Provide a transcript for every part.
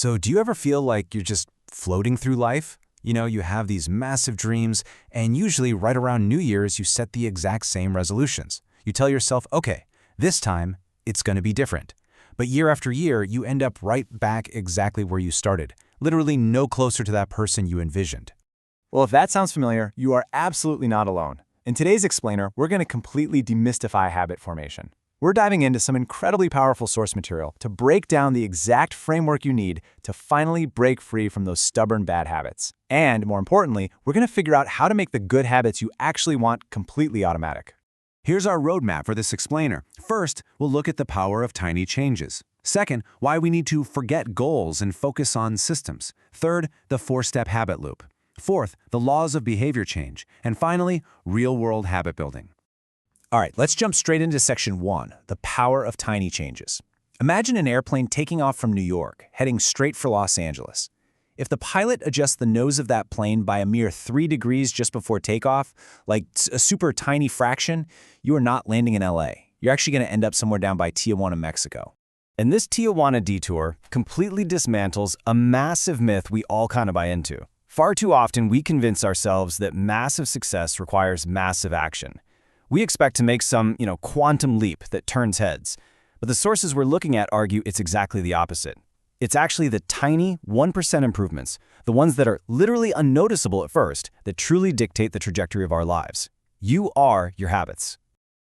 So do you ever feel like you're just floating through life? You have these massive dreams, and usually right around New Year's, you set the exact same resolutions. You tell yourself, okay, this time, it's going to be different. But year after year, you end up right back exactly where you started, literally no closer to that person you envisioned. Well, if that sounds familiar, you are absolutely not alone. In today's explainer, we're going to completely demystify habit formation. We're diving into some incredibly powerful source material to break down the exact framework you need to finally break free from those stubborn bad habits. And more importantly, we're going to figure out how to make the good habits you actually want completely automatic. Here's our roadmap for this explainer. First, we'll look at the power of tiny changes. Second, why we need to forget goals and focus on systems. Third, the 4-step habit loop. Fourth, the laws of behavior change. And finally, real-world habit building. All right, let's jump straight into section 1, the power of tiny changes. Imagine an airplane taking off from New York, heading straight for Los Angeles. If the pilot adjusts the nose of that plane by a mere 3 degrees just before takeoff, like a super tiny fraction, you are not landing in LA. You're actually going to end up somewhere down by Tijuana, Mexico. And this Tijuana detour completely dismantles a massive myth we all kind of buy into. Far too often, we convince ourselves that massive success requires massive action. We expect to make some, quantum leap that turns heads. But the sources we're looking at argue it's exactly the opposite. It's actually the tiny 1% improvements, the ones that are literally unnoticeable at first, that truly dictate the trajectory of our lives. You are your habits.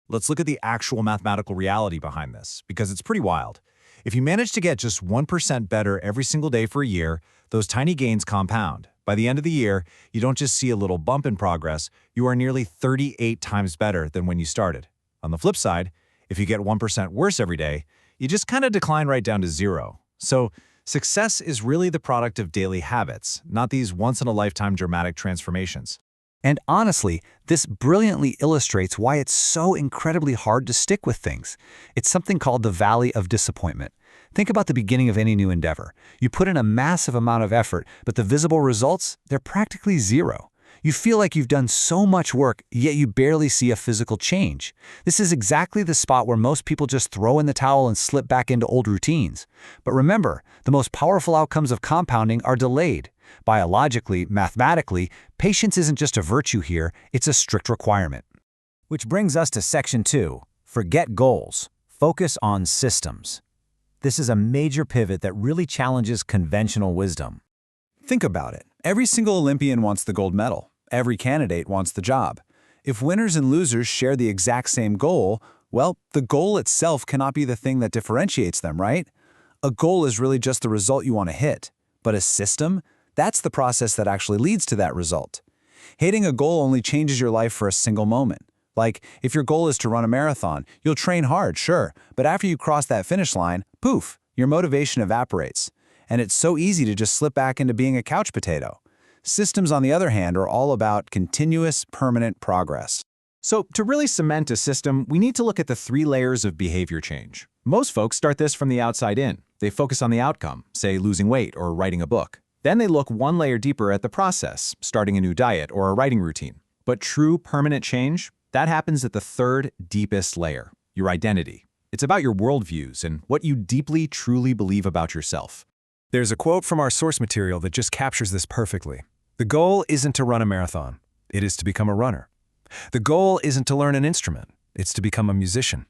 Let's look at the actual mathematical reality behind this, because it's pretty wild. If you manage to get just 1% better every single day for a year, those tiny gains compound. By the end of the year, you don't just see a little bump in progress, you are nearly 38 times better than when you started. On the flip side, if you get 1% worse every day, you just kind of decline right down to 0. So, success is really the product of daily habits, not these once-in-a-lifetime dramatic transformations. And honestly, this brilliantly illustrates why it's so incredibly hard to stick with things. It's something called the valley of disappointment. Think about the beginning of any new endeavor. You put in a massive amount of effort, but the visible results, they're practically zero. You feel like you've done so much work, yet you barely see a physical change. This is exactly the spot where most people just throw in the towel and slip back into old routines. But remember, the most powerful outcomes of compounding are delayed. Biologically, mathematically, patience isn't just a virtue here, it's a strict requirement. Which brings us to section 2, forget goals, focus on systems. This is a major pivot that really challenges conventional wisdom. Think about it. Every single Olympian wants the gold medal. Every candidate wants the job. If winners and losers share the exact same goal, well, the goal itself cannot be the thing that differentiates them, right? A goal is really just the result you want to hit. But a system? That's the process that actually leads to that result. Hitting a goal only changes your life for a single moment. Like, if your goal is to run a marathon, you'll train hard, sure, but after you cross that finish line, poof, your motivation evaporates. And it's so easy to just slip back into being a couch potato. Systems, on the other hand, are all about continuous, permanent progress. So, to really cement a system, we need to look at the 3 layers of behavior change. Most folks start this from the outside in. They focus on the outcome, say losing weight or writing a book. Then they look 1 layer deeper at the process, starting a new diet or a writing routine. But true permanent change? That happens at the 3rd deepest layer, your identity. It's about your worldviews and what you deeply, truly believe about yourself. There's a quote from our source material that just captures this perfectly. The goal isn't to run a marathon. It is to become a runner. The goal isn't to learn an instrument. It's to become a musician.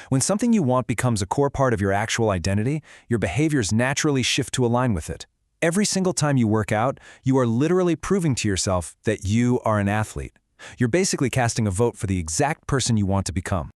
When something you want becomes a core part of your actual identity, your behaviors naturally shift to align with it. Every single time you work out, you are literally proving to yourself that you are an athlete. You're basically casting a vote for the exact person you want to become.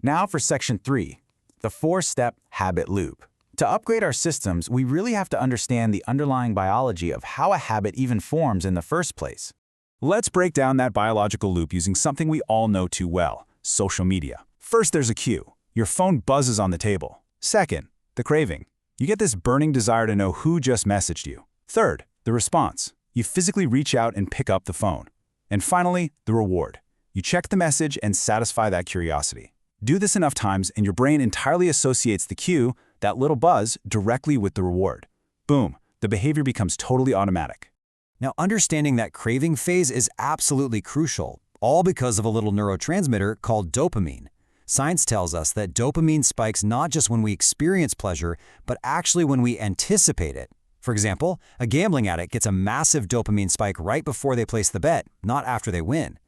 Now for section 3, the 4-step habit loop. To upgrade our systems, we really have to understand the underlying biology of how a habit even forms in the first place. Let's break down that biological loop using something we all know too well, social media. First, there's a cue. Your phone buzzes on the table. Second, the craving. You get this burning desire to know who just messaged you. Third, the response. You physically reach out and pick up the phone. And finally, the reward. You check the message and satisfy that curiosity. Do this enough times and your brain entirely associates the cue, that little buzz, directly with the reward. Boom, the behavior becomes totally automatic. Now, understanding that craving phase is absolutely crucial, all because of a little neurotransmitter called dopamine. Science tells us that dopamine spikes not just when we experience pleasure, but actually when we anticipate it. For example, a gambling addict gets a massive dopamine spike right before they place the bet, not after they win.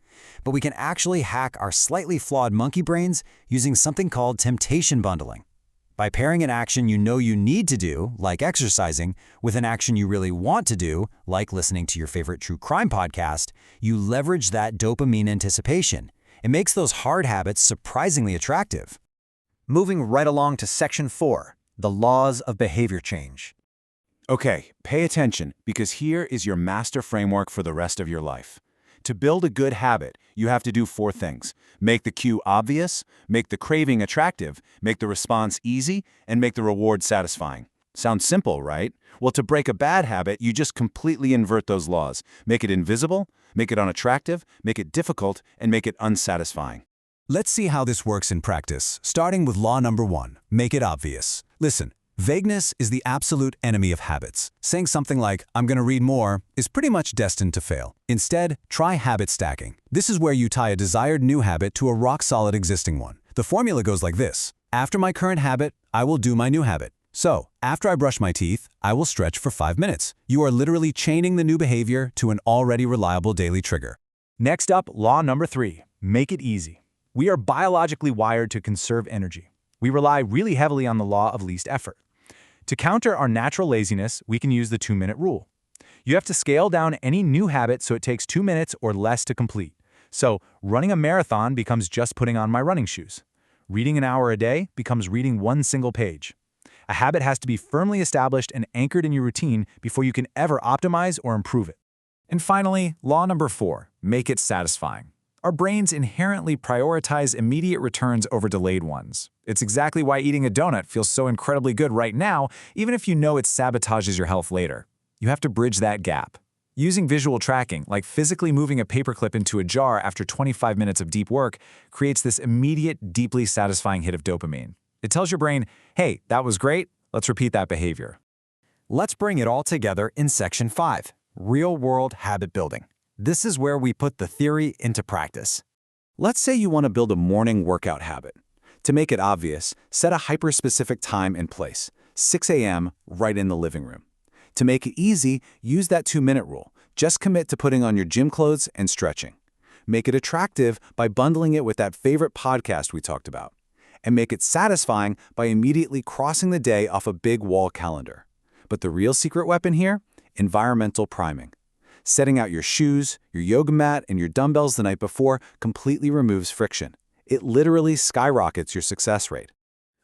But we can actually hack our slightly flawed monkey brains using something called temptation bundling. By pairing an action you know you need to do, like exercising, with an action you really want to do, like listening to your favorite true crime podcast, you leverage that dopamine anticipation. It makes those hard habits surprisingly attractive. Moving right along to Section 4, the laws of behavior change. Okay, pay attention, because here is your master framework for the rest of your life. To build a good habit, you have to do 4 things. Make the cue obvious, make the craving attractive, make the response easy, and make the reward satisfying. Sounds simple, right? Well, to break a bad habit, you just completely invert those laws. Make it invisible, make it unattractive, make it difficult, and make it unsatisfying. Let's see how this works in practice, starting with law number 1, make it obvious. Listen, vagueness is the absolute enemy of habits. Saying something like, I'm going to read more, is pretty much destined to fail. Instead, try habit stacking. This is where you tie a desired new habit to a rock-solid existing one. The formula goes like this. After my current habit, I will do my new habit. So, after I brush my teeth, I will stretch for 5 minutes. You are literally chaining the new behavior to an already reliable daily trigger. Next up, law number 3, make it easy. We are biologically wired to conserve energy. We rely really heavily on the law of least effort. To counter our natural laziness, we can use the 2-minute rule. You have to scale down any new habit so it takes 2 minutes or less to complete. So, running a marathon becomes just putting on my running shoes. Reading an hour a day becomes reading 1 single page. A habit has to be firmly established and anchored in your routine before you can ever optimize or improve it. And finally, law number 4, make it satisfying. Our brains inherently prioritize immediate returns over delayed ones. It's exactly why eating a donut feels so incredibly good right now, even if you know it sabotages your health later. You have to bridge that gap. Using visual tracking, like physically moving a paperclip into a jar after 25 minutes of deep work, creates this immediate, deeply satisfying hit of dopamine. It tells your brain, hey, that was great, let's repeat that behavior. Let's bring it all together in Section 5, real-world habit building. This is where we put the theory into practice. Let's say you want to build a morning workout habit. To make it obvious, set a hyper-specific time and place, 6 a.m. right in the living room. To make it easy, use that 2-minute rule. Just commit to putting on your gym clothes and stretching. Make it attractive by bundling it with that favorite podcast we talked about. And make it satisfying by immediately crossing the day off a big wall calendar. But the real secret weapon here? Environmental priming. Setting out your shoes, your yoga mat, and your dumbbells the night before completely removes friction. It literally skyrockets your success rate.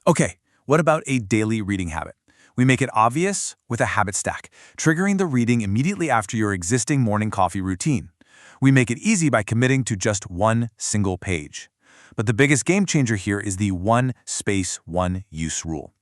Okay, what about a daily reading habit? We make it obvious with a habit stack, triggering the reading immediately after your existing morning coffee routine. We make it easy by committing to just 1 single page. But the biggest game changer here is the 1 space, 1 use rule.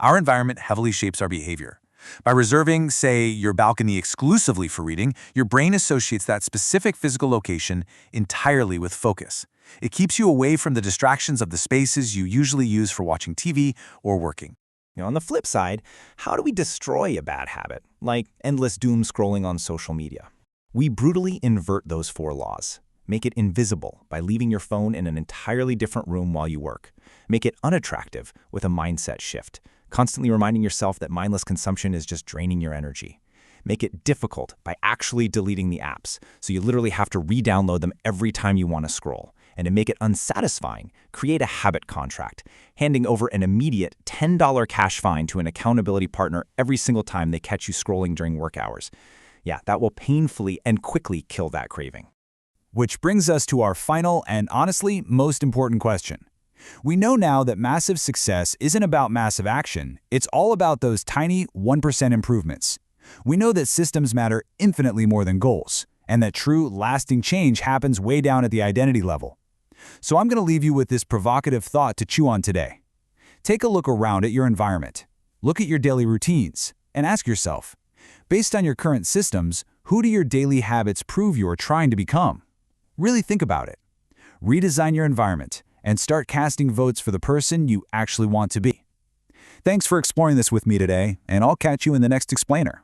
Our environment heavily shapes our behavior. By reserving, say, your balcony exclusively for reading, your brain associates that specific physical location entirely with focus. It keeps you away from the distractions of the spaces you usually use for watching TV or working. On the flip side, how do we destroy a bad habit, like endless doom scrolling on social media? We brutally invert those 4 laws. Make it invisible by leaving your phone in an entirely different room while you work. Make it unattractive with a mindset shift, constantly reminding yourself that mindless consumption is just draining your energy. Make it difficult by actually deleting the apps, so you literally have to re-download them every time you want to scroll. And to make it unsatisfying, create a habit contract, handing over an immediate $10 cash fine to an accountability partner every single time they catch you scrolling during work hours. Yeah, that will painfully and quickly kill that craving. Which brings us to our final and honestly most important question. We know now that massive success isn't about massive action, it's all about those tiny 1% improvements. We know that systems matter infinitely more than goals, and that true, lasting change happens way down at the identity level. So I'm going to leave you with this provocative thought to chew on today. Take a look around at your environment. Look at your daily routines, and ask yourself, based on your current systems, who do your daily habits prove you are trying to become? Really think about it. Redesign your environment, and start casting votes for the person you actually want to be. Thanks for exploring this with me today, and I'll catch you in the next explainer.